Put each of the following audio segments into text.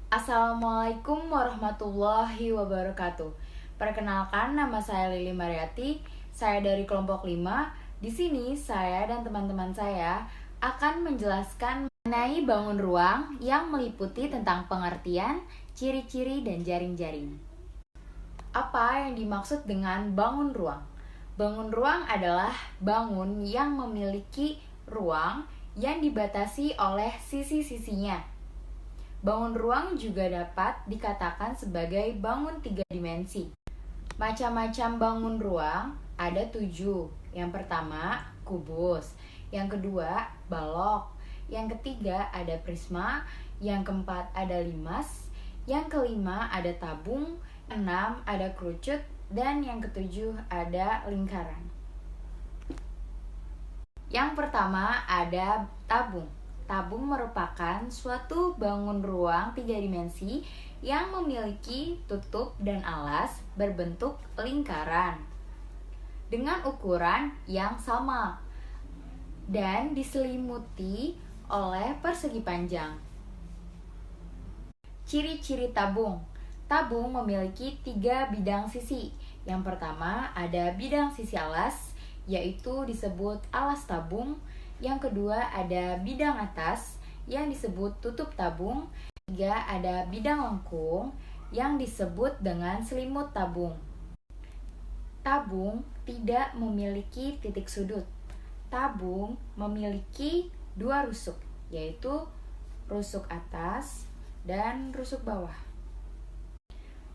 Assalamualaikum warahmatullahi wabarakatuh. Perkenalkan, nama saya Lili Mariati. Saya dari kelompok 5. Di sini saya dan teman-teman saya akan menjelaskan mengenai bangun ruang yang meliputi tentang pengertian, ciri-ciri, dan jaring-jaring. Apa yang dimaksud dengan bangun ruang? Bangun ruang adalah bangun yang memiliki ruang yang dibatasi oleh sisi-sisinya. Bangun ruang juga dapat dikatakan sebagai bangun 3 dimensi. Macam-macam bangun ruang ada 7. Yang pertama, kubus. Yang kedua, balok. Yang ketiga, ada prisma. Yang keempat, ada limas. Yang kelima, ada tabung. 6, ada kerucut. Dan yang ketujuh, ada lingkaran. Yang pertama, ada tabung. Tabung merupakan suatu bangun ruang 3 dimensi yang memiliki tutup dan alas berbentuk lingkaran dengan ukuran yang sama dan diselimuti oleh persegi panjang. Ciri-ciri tabung. Tabung memiliki 3 bidang sisi. Yang pertama ada bidang sisi alas, yaitu disebut alas tabung. Yang kedua ada bidang atas yang disebut tutup tabung. Ketiga ada bidang lengkung yang disebut dengan selimut tabung. Tabung tidak memiliki titik sudut. Tabung memiliki 2 rusuk, yaitu rusuk atas dan rusuk bawah.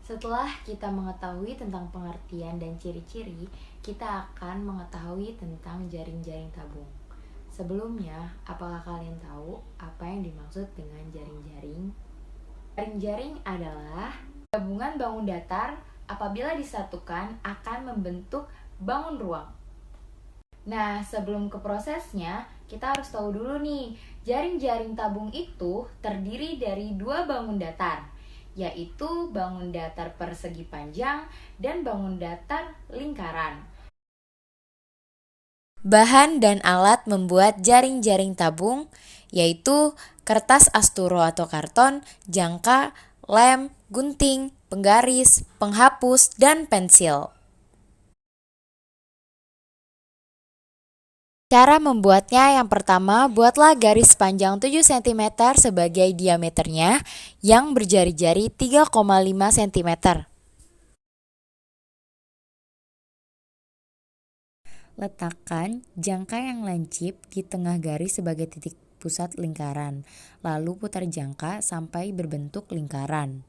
Setelah kita mengetahui tentang pengertian dan ciri-ciri, kita akan mengetahui tentang jaring-jaring tabung. Sebelumnya, apakah kalian tahu apa yang dimaksud dengan jaring-jaring? Jaring-jaring adalah gabungan bangun datar apabila disatukan akan membentuk bangun ruang. Nah, sebelum ke prosesnya, kita harus tahu dulu nih, jaring-jaring tabung itu terdiri dari 2 bangun datar, yaitu bangun datar persegi panjang dan bangun datar lingkaran. Bahan dan alat membuat jaring-jaring tabung yaitu kertas asturo atau karton, jangka, lem, gunting, penggaris, penghapus, dan pensil. Cara membuatnya yang pertama, buatlah garis panjang 7 cm sebagai diameternya yang berjari-jari 3,5 cm. Letakkan jangka yang lancip di tengah garis sebagai titik pusat lingkaran, lalu putar jangka sampai berbentuk lingkaran.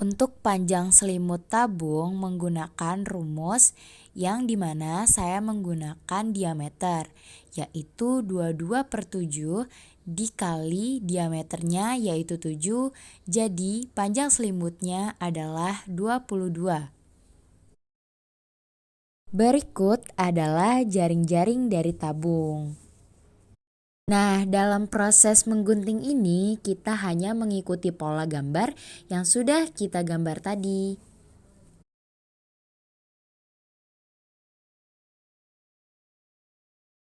Untuk panjang selimut tabung menggunakan rumus yang dimana saya menggunakan diameter, yaitu 22/7 dikali diameternya yaitu 7, jadi panjang selimutnya adalah 22. Berikut adalah jaring-jaring dari tabung. Nah, dalam proses menggunting ini kita hanya mengikuti pola gambar yang sudah kita gambar tadi.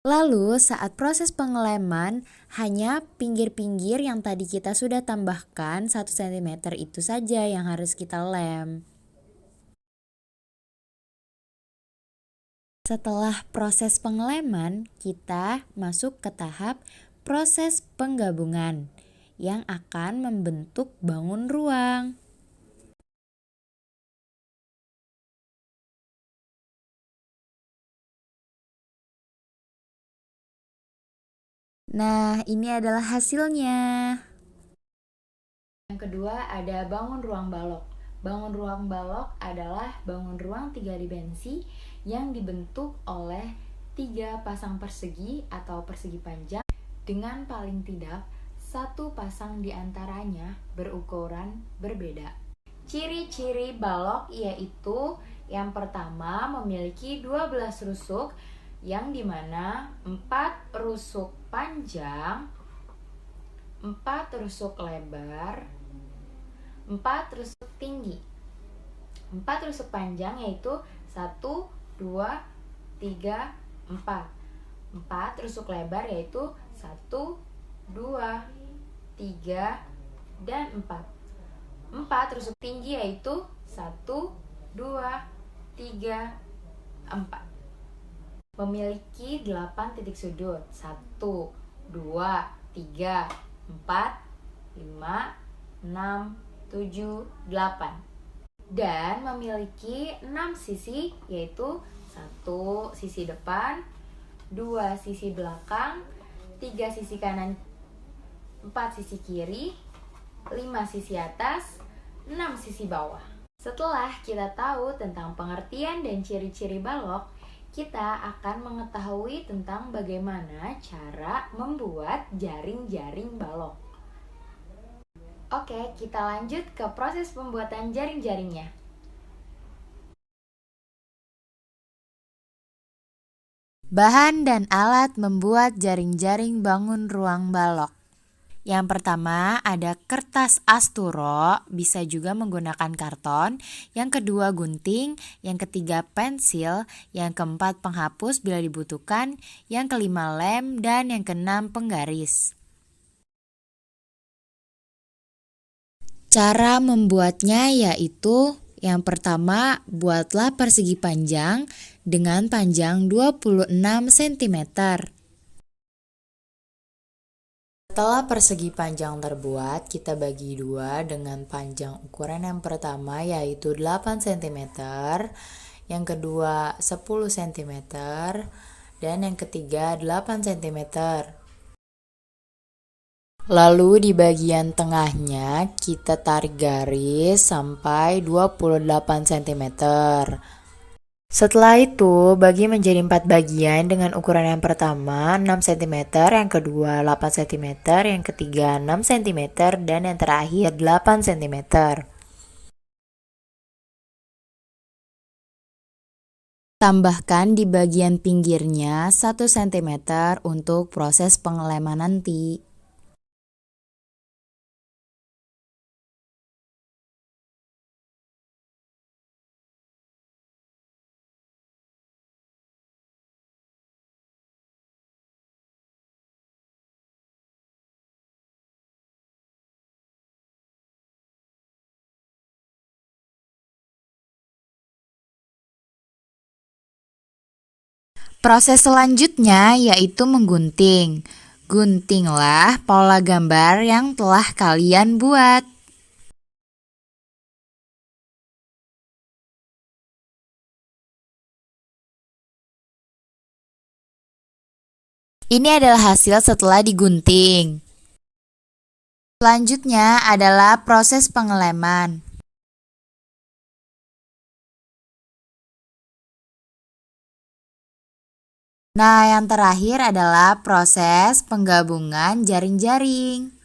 Lalu saat proses pengeleman, hanya pinggir-pinggir yang tadi kita sudah tambahkan 1 cm itu saja yang harus kita lem. Setelah proses pengeleman, kita masuk ke tahap proses penggabungan yang akan membentuk bangun ruang. Nah, ini adalah hasilnya. Yang kedua ada bangun ruang balok. Bangun ruang balok adalah bangun ruang 3 dimensi yang dibentuk oleh 3 pasang persegi atau persegi panjang dengan paling tidak 1 pasang diantaranya berukuran berbeda. Ciri-ciri balok yaitu yang pertama memiliki 12 rusuk yang dimana 4 rusuk panjang, 4 rusuk lebar, 4 rusuk tinggi. 4 rusuk panjang yaitu 1, 2, 3, 4. 4 rusuk lebar yaitu 1, 2, 3, dan 4. 4 rusuk tinggi yaitu 1, 2, 3, 4. Memiliki 8 titik sudut. 1, 2, 3, 4, 5, 6, 7, 8. Dan memiliki 6 sisi yaitu 1 sisi depan, 2 sisi belakang, 3 sisi kanan, 4 sisi kiri, 5 sisi atas, 6 sisi bawah. Setelah kita tahu tentang pengertian dan ciri-ciri balok, kita akan mengetahui tentang bagaimana cara membuat jaring-jaring balok. Oke, kita lanjut ke proses pembuatan jaring-jaringnya. Bahan dan alat membuat jaring-jaring bangun ruang balok. Yang pertama ada kertas asturo, bisa juga menggunakan karton. Yang kedua gunting, yang ketiga pensil, yang keempat penghapus bila dibutuhkan, yang kelima lem, dan yang keenam penggaris. Cara membuatnya yaitu yang pertama, buatlah persegi panjang dengan panjang 26 cm. Setelah persegi panjang terbuat, kita bagi dua dengan panjang ukuran yang pertama yaitu 8 cm, yang kedua 10 cm, dan yang ketiga 8 cm. Lalu di bagian tengahnya kita tarik garis sampai 28 cm. Setelah itu, bagi menjadi 4 bagian dengan ukuran yang pertama 6 cm, yang kedua 8 cm, yang ketiga 6 cm, dan yang terakhir 8 cm. Tambahkan di bagian pinggirnya 1 cm untuk proses pengeleman nanti. Proses selanjutnya yaitu menggunting. Guntinglah pola gambar yang telah kalian buat. Ini adalah hasil setelah digunting. Selanjutnya adalah proses pengeleman. Nah, yang terakhir adalah proses penggabungan jaring-jaring.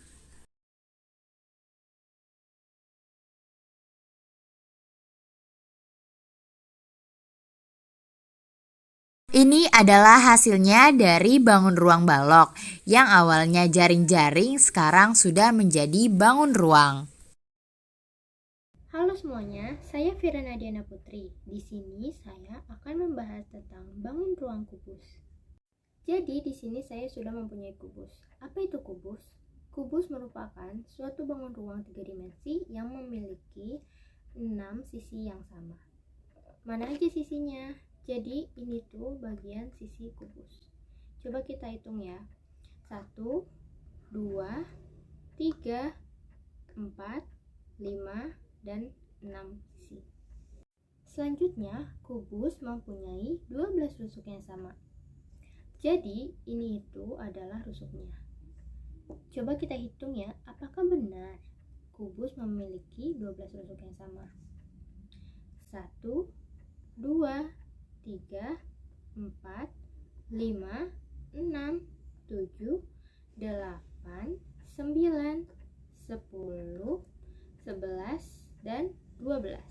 Ini adalah hasilnya dari bangun ruang balok, yang awalnya jaring-jaring sekarang sudah menjadi bangun ruang. Halo semuanya, saya Firana Diana Putri. Di sini saya akan membahas tentang bangun ruang kubus. Jadi di sini saya sudah mempunyai kubus. Apa itu kubus? Kubus merupakan suatu bangun ruang 3 dimensi yang memiliki 6 sisi yang sama. Mana aja sisinya? Jadi ini tuh bagian sisi kubus. Coba kita hitung ya. 1, 2, 3, 4, 5, dan 6 sisi. Selanjutnya, kubus mempunyai 12 rusuk yang sama. Jadi, ini itu adalah rusuknya. Coba kita hitung ya, apakah benar kubus memiliki 12 rusuk yang sama? 1, 2, 3, 4, 5, 6, 7, 8, 9, 10, 11, dan 12.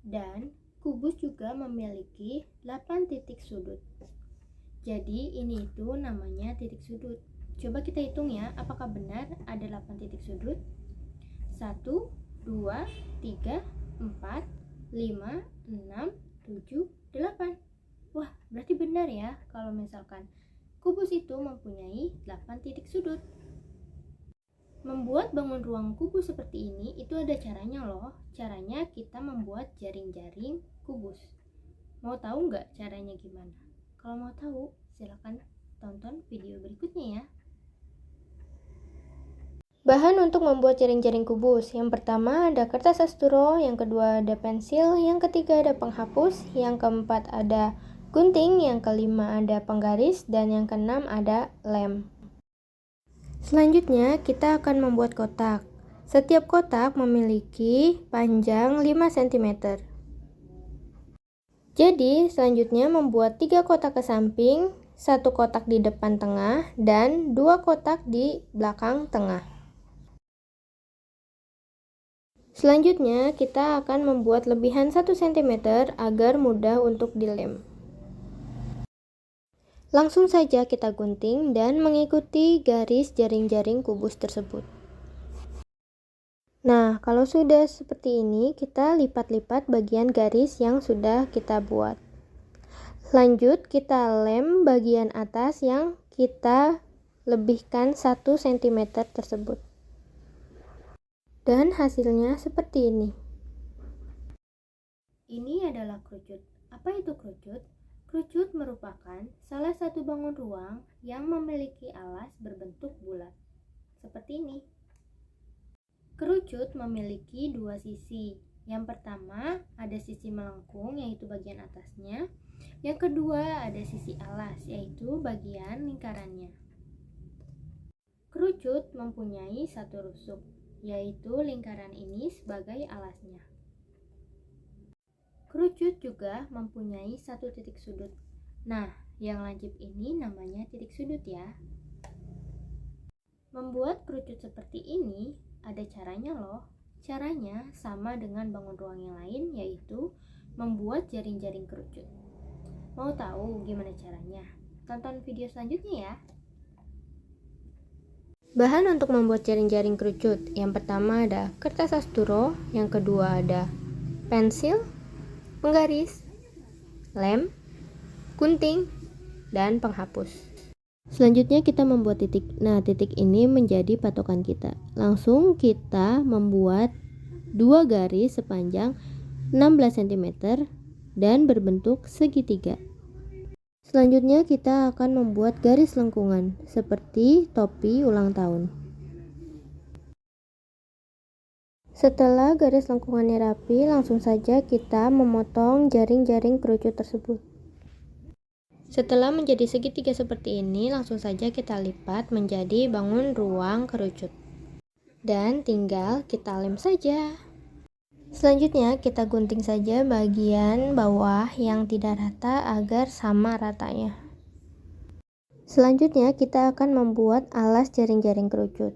Dan kubus juga memiliki 8 titik sudut. Jadi ini itu namanya titik sudut. Coba kita hitung ya, apakah benar ada 8 titik sudut? 1, 2, 3, 4, 5, 6, 7, 8. Wah, berarti benar ya kalau misalkan kubus itu mempunyai 8 titik sudut. Membuat bangun ruang kubus seperti ini itu ada caranya loh. Caranya kita membuat jaring-jaring kubus. Mau tahu nggak caranya gimana? Kalau mau tahu, silakan tonton video berikutnya ya. Bahan untuk membuat jaring-jaring kubus. Yang pertama ada kertas asturo, yang kedua ada pensil, yang ketiga ada penghapus, yang keempat ada gunting, yang kelima ada penggaris, dan yang keenam ada lem. Selanjutnya kita akan membuat kotak. Setiap kotak memiliki panjang 5 cm. Jadi selanjutnya membuat 3 kotak ke samping, 1 kotak di depan tengah, dan 2 kotak di belakang tengah. Selanjutnya kita akan membuat lebihan 1 cm agar mudah untuk dilem. Langsung saja kita gunting dan mengikuti garis jaring-jaring kubus tersebut. Nah, kalau sudah seperti ini, kita lipat-lipat bagian garis yang sudah kita buat. Lanjut, kita lem bagian atas yang kita lebihkan 1 cm tersebut. Dan hasilnya seperti ini. Ini adalah kerucut. Apa itu kerucut? Kerucut merupakan salah satu bangun ruang yang memiliki alas berbentuk bulat. Seperti ini. Kerucut memiliki 2 sisi. Yang pertama ada sisi melengkung, yaitu bagian atasnya. Yang kedua ada sisi alas, yaitu bagian lingkarannya. Kerucut mempunyai 1 rusuk, yaitu lingkaran ini sebagai alasnya. Kerucut juga mempunyai 1 titik sudut. Nah, yang lancip ini namanya titik sudut ya. Membuat kerucut seperti ini ada caranya loh. Caranya sama dengan bangun ruang yang lain, yaitu membuat jaring-jaring kerucut. Mau tahu gimana caranya? Tonton video selanjutnya ya. Bahan untuk membuat jaring-jaring kerucut. Yang pertama ada kertas asturo, yang kedua ada pensil, penggaris, lem, gunting, dan penghapus. Selanjutnya kita membuat titik. Nah, titik ini menjadi patokan kita. Langsung kita membuat 2 garis sepanjang 16 cm dan berbentuk segitiga. Selanjutnya kita akan membuat garis lengkungan seperti topi ulang tahun. Setelah garis lengkungannya rapi, langsung saja kita memotong jaring-jaring kerucut tersebut. Setelah menjadi segitiga seperti ini, langsung saja kita lipat menjadi bangun ruang kerucut. Dan tinggal kita lem saja. Selanjutnya kita gunting saja bagian bawah yang tidak rata agar sama ratanya. Selanjutnya kita akan membuat alas jaring-jaring kerucut.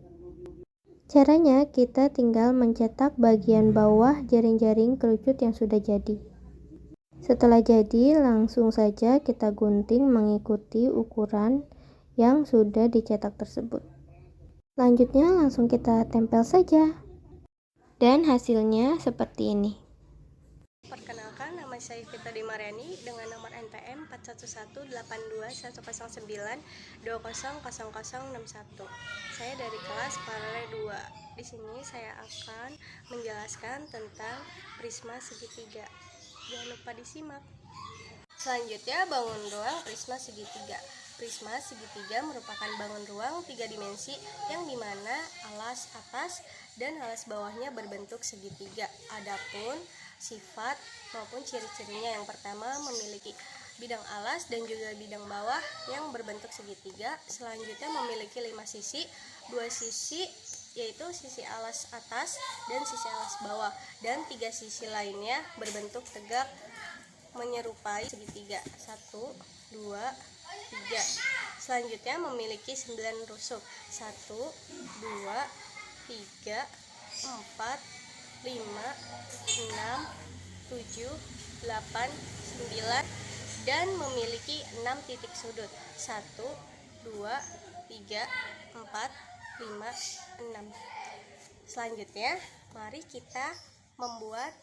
Caranya kita tinggal mencetak bagian bawah jaring-jaring kerucut yang sudah jadi. Setelah jadi, langsung saja kita gunting mengikuti ukuran yang sudah dicetak tersebut. Selanjutnya langsung kita tempel saja. Dan hasilnya seperti ini. Perkenalkan, nama saya Fita Dimariani dengan nomor NPM 418289200061. Saya dari kelas Paralel 2. Di sini saya akan menjelaskan tentang prisma segitiga. Jangan lupa disimak. Selanjutnya, bangun ruang prisma segitiga. Prisma segitiga merupakan bangun ruang 3 dimensi yang dimana alas atas dan alas bawahnya berbentuk segitiga. Adapun sifat maupun ciri-cirinya, yang pertama memiliki bidang alas dan juga bidang bawah yang berbentuk segitiga. Selanjutnya memiliki 5 sisi, 2 sisi yaitu sisi alas atas dan sisi alas bawah, dan 3 sisi lainnya berbentuk tegak menyerupai segitiga. 1, 2, 3. Selanjutnya memiliki 9 rusuk. 1, 2, 3, 4, 5, 6, 7, 8, 9, dan memiliki 6 titik sudut. 1, 2, 3, 4, 5, 6. Selanjutnya, mari kita membuat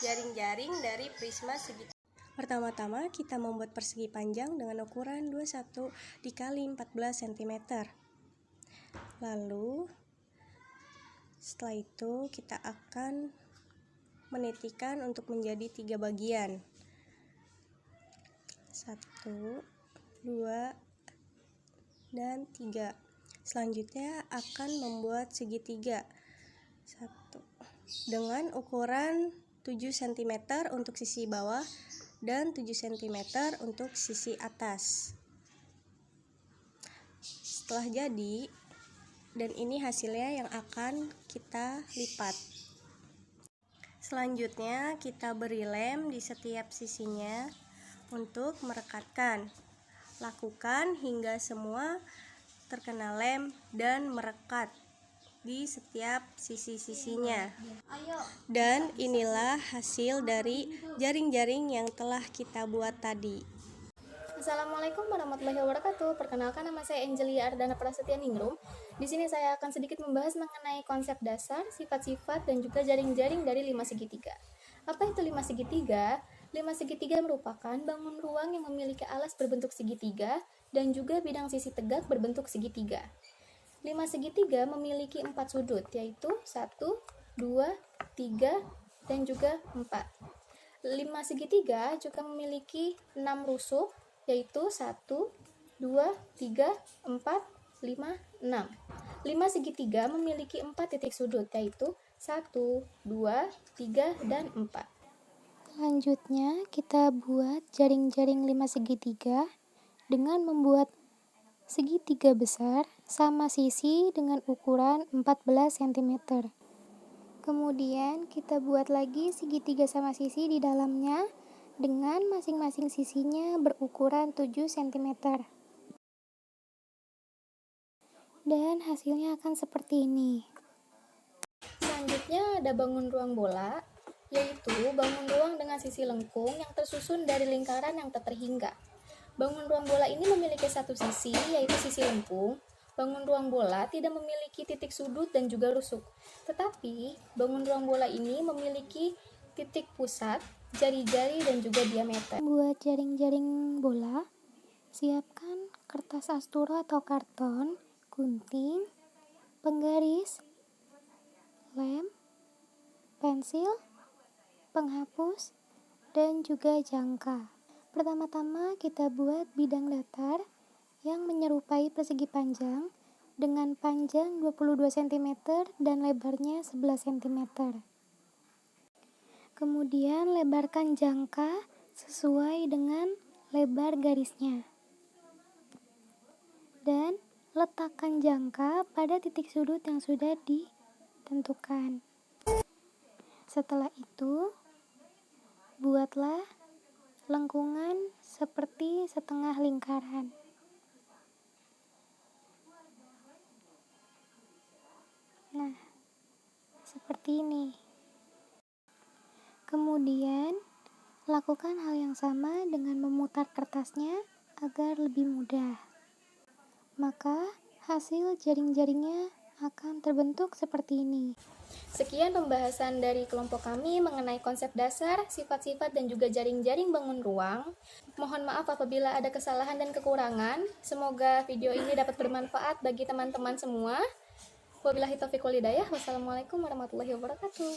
jaring-jaring dari prisma segitiga. Pertama-tama kita membuat persegi panjang dengan ukuran 21 dikali 14 cm. Lalu Setelah itu kita akan menitikan untuk menjadi 3 bagian. 1, 2, dan 3. Selanjutnya akan membuat segitiga. 1 dengan ukuran 7 cm untuk sisi bawah dan 7 cm untuk sisi atas. Setelah jadi, dan ini hasilnya yang akan kita lipat. Selanjutnya kita beri lem di setiap sisinya untuk merekatkan. Lakukan hingga semua terkena lem dan merekat di setiap sisi-sisinya. Dan inilah hasil dari jaring-jaring yang telah kita buat tadi. Assalamualaikum warahmatullahi wabarakatuh. Perkenalkan, nama saya Angelia Ardana Prasetya Ningrum. Di sini saya akan sedikit membahas mengenai konsep dasar, sifat-sifat, dan juga jaring-jaring dari 5 segitiga. Apa itu 5 segitiga? 5 segitiga merupakan bangun ruang yang memiliki alas berbentuk segitiga dan juga bidang sisi tegak berbentuk segitiga. 5 segitiga memiliki 4 sudut, yaitu 1, 2, 3, dan juga 4. 5 segitiga juga memiliki 6 rusuk, yaitu 1, 2, 3, 4, 5, 6. 5 segitiga memiliki 4 titik sudut, yaitu 1, 2, 3, dan 4. Selanjutnya, kita buat jaring-jaring 5 segitiga dengan membuat segitiga besar sama sisi dengan ukuran 14 cm. Kemudian, kita buat lagi segitiga sama sisi di dalamnya dengan masing-masing sisinya berukuran 7 cm. Dan hasilnya akan seperti ini. Selanjutnya ada bangun ruang bola, yaitu bangun ruang dengan sisi lengkung yang tersusun dari lingkaran yang tak terhingga. Bangun ruang bola ini memiliki satu sisi, yaitu sisi lengkung. Bangun ruang bola tidak memiliki titik sudut dan juga rusuk. Tetapi, bangun ruang bola ini memiliki titik pusat, jari-jari, dan juga diameter. Buat jaring-jaring bola, siapkan kertas asturo atau karton, gunting, penggaris, lem, pensil, penghapus, dan juga jangka. Pertama-tama kita buat bidang datar yang menyerupai persegi panjang dengan panjang 22 cm dan lebarnya 11 cm. Kemudian lebarkan jangka sesuai dengan lebar garisnya. Dan letakkan jangka pada titik sudut yang sudah ditentukan. Setelah itu, buatlah lengkungan seperti setengah lingkaran. Nah, seperti ini. Kemudian, lakukan hal yang sama dengan memutar kertasnya agar lebih mudah. Maka, hasil jaring-jaringnya akan terbentuk seperti ini. Sekian pembahasan dari kelompok kami mengenai konsep dasar, sifat-sifat, dan juga jaring-jaring bangun ruang. Mohon maaf apabila ada kesalahan dan kekurangan. Semoga video ini dapat bermanfaat bagi teman-teman semua. Wabillahi taufiq wal hidayah. Wassalamualaikum warahmatullahi wabarakatuh.